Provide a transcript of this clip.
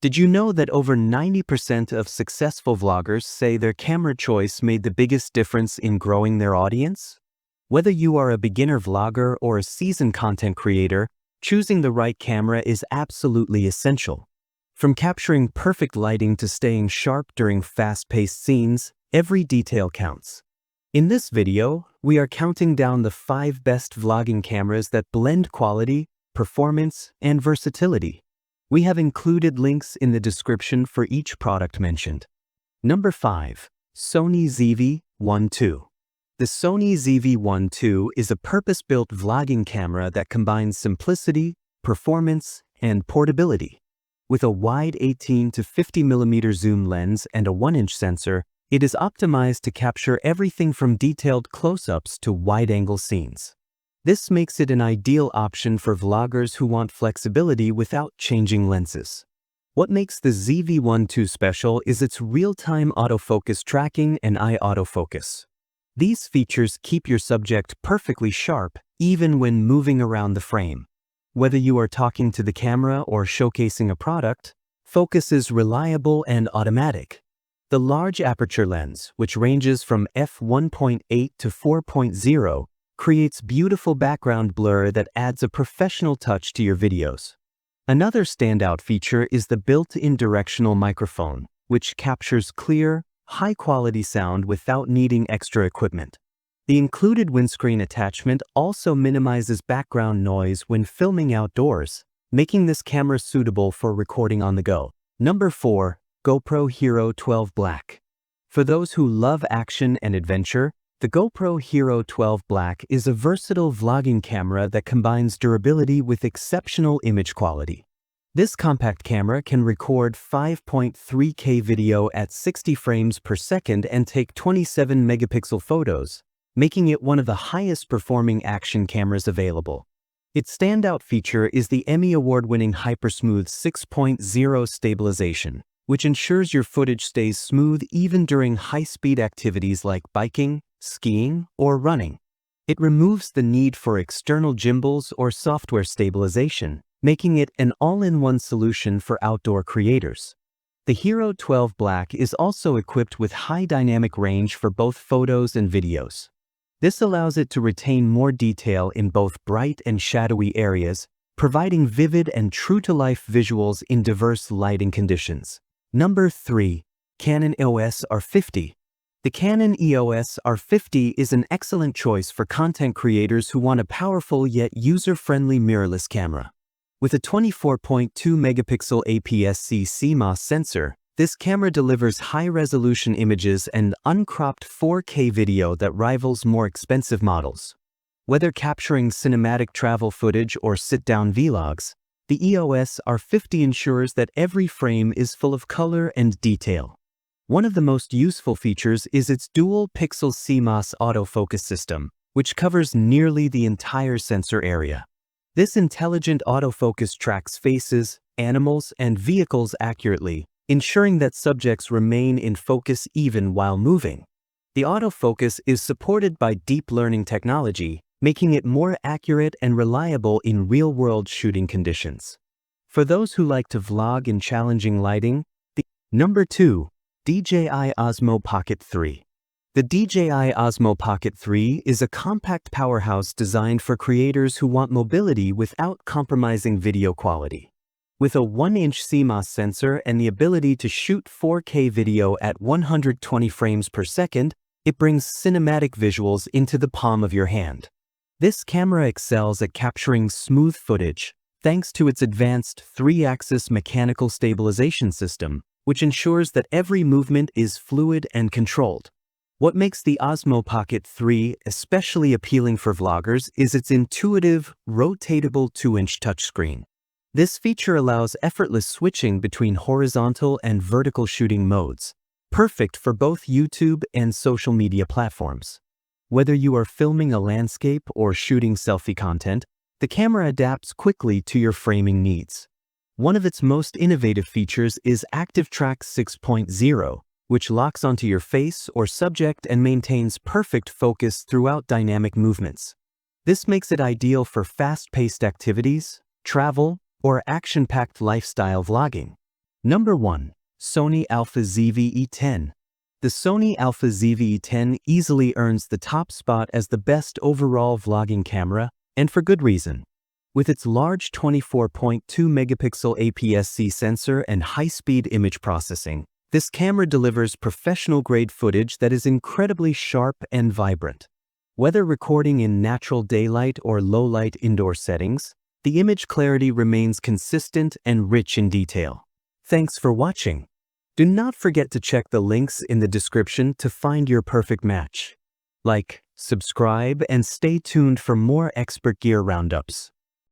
Did you know that over 90% of successful vloggers say their camera choice made the biggest difference in growing their audience? Whether you are a beginner vlogger or a seasoned content creator, choosing the right camera is absolutely essential. From capturing perfect lighting to staying sharp during fast-paced scenes, every detail counts. In this video, we are counting down the 5 best vlogging cameras that blend quality, performance, and versatility. We have included links in the description for each product mentioned. Number 5. Sony ZV-1 II. The Sony ZV-1 II is a purpose-built vlogging camera that combines simplicity, performance, and portability. With a wide 18 to 50mm zoom lens and a 1-inch sensor, it is optimized to capture everything from detailed close-ups to wide-angle scenes. This makes it an ideal option for vloggers who want flexibility without changing lenses. What makes the ZV-1 II special is its real-time autofocus tracking and eye autofocus. These features keep your subject perfectly sharp even when moving around the frame. Whether you are talking to the camera or showcasing a product, focus is reliable and automatic. The large aperture lens, which ranges from f1.8 to 4.0, creates beautiful background blur that adds a professional touch to your videos. Another standout feature is the built-in directional microphone, which captures clear, high-quality sound without needing extra equipment. The included windscreen attachment also minimizes background noise when filming outdoors, making this camera suitable for recording on the go. Number 4. GoPro Hero 12 Black. For those who love action and adventure, the GoPro Hero 12 Black is a versatile vlogging camera that combines durability with exceptional image quality. This compact camera can record 5.3K video at 60 frames per second and take 27-megapixel photos, making it one of the highest-performing action cameras available. Its standout feature is the Emmy Award-winning Hypersmooth 6.0 stabilization, which ensures your footage stays smooth even during high-speed activities like biking, skiing, or running. It removes the need for external gimbals or software stabilization, making it an all-in-one solution for outdoor creators. The Hero 12 Black is also equipped with high dynamic range for both photos and videos. This allows it to retain more detail in both bright and shadowy areas, providing vivid and true-to-life visuals in diverse lighting conditions. Number 3. Canon EOS R50. The Canon EOS R50 is an excellent choice for content creators who want a powerful yet user-friendly mirrorless camera. With a 24.2-megapixel APS-C CMOS sensor, this camera delivers high-resolution images and uncropped 4K video that rivals more expensive models. Whether capturing cinematic travel footage or sit-down vlogs, the EOS R50 ensures that every frame is full of color and detail. One of the most useful features is its dual-pixel CMOS autofocus system, which covers nearly the entire sensor area. This intelligent autofocus tracks faces, animals, and vehicles accurately, ensuring that subjects remain in focus even while moving. The autofocus is supported by deep learning technology, making it more accurate and reliable in real-world shooting conditions. For those who like to vlog in challenging lighting, Number 2. DJI Osmo Pocket 3. The DJI Osmo Pocket 3 is a compact powerhouse designed for creators who want mobility without compromising video quality. With a 1-inch CMOS sensor and the ability to shoot 4K video at 120 frames per second, it brings cinematic visuals into the palm of your hand. This camera excels at capturing smooth footage, thanks to its advanced 3-axis mechanical stabilization system, which ensures that every movement is fluid and controlled. What makes the Osmo Pocket 3 especially appealing for vloggers is its intuitive, rotatable 2-inch touchscreen. This feature allows effortless switching between horizontal and vertical shooting modes, perfect for both YouTube and social media platforms. Whether you are filming a landscape or shooting selfie content, the camera adapts quickly to your framing needs. One of its most innovative features is Active Track 6.0, which locks onto your face or subject and maintains perfect focus throughout dynamic movements. This makes it ideal for fast-paced activities, travel, or action-packed lifestyle vlogging. Number 1. Sony ZV-1 II. The Sony ZV-1 II easily earns the top spot as the best overall vlogging camera, and for good reason. With its large 24.2 megapixel APS-C sensor and high-speed image processing, this camera delivers professional-grade footage that is incredibly sharp and vibrant. Whether recording in natural daylight or low-light indoor settings, the image clarity remains consistent and rich in detail. Thanks for watching. Do not forget to check the links in the description to find your perfect match. Like, subscribe, and stay tuned for more expert gear roundups.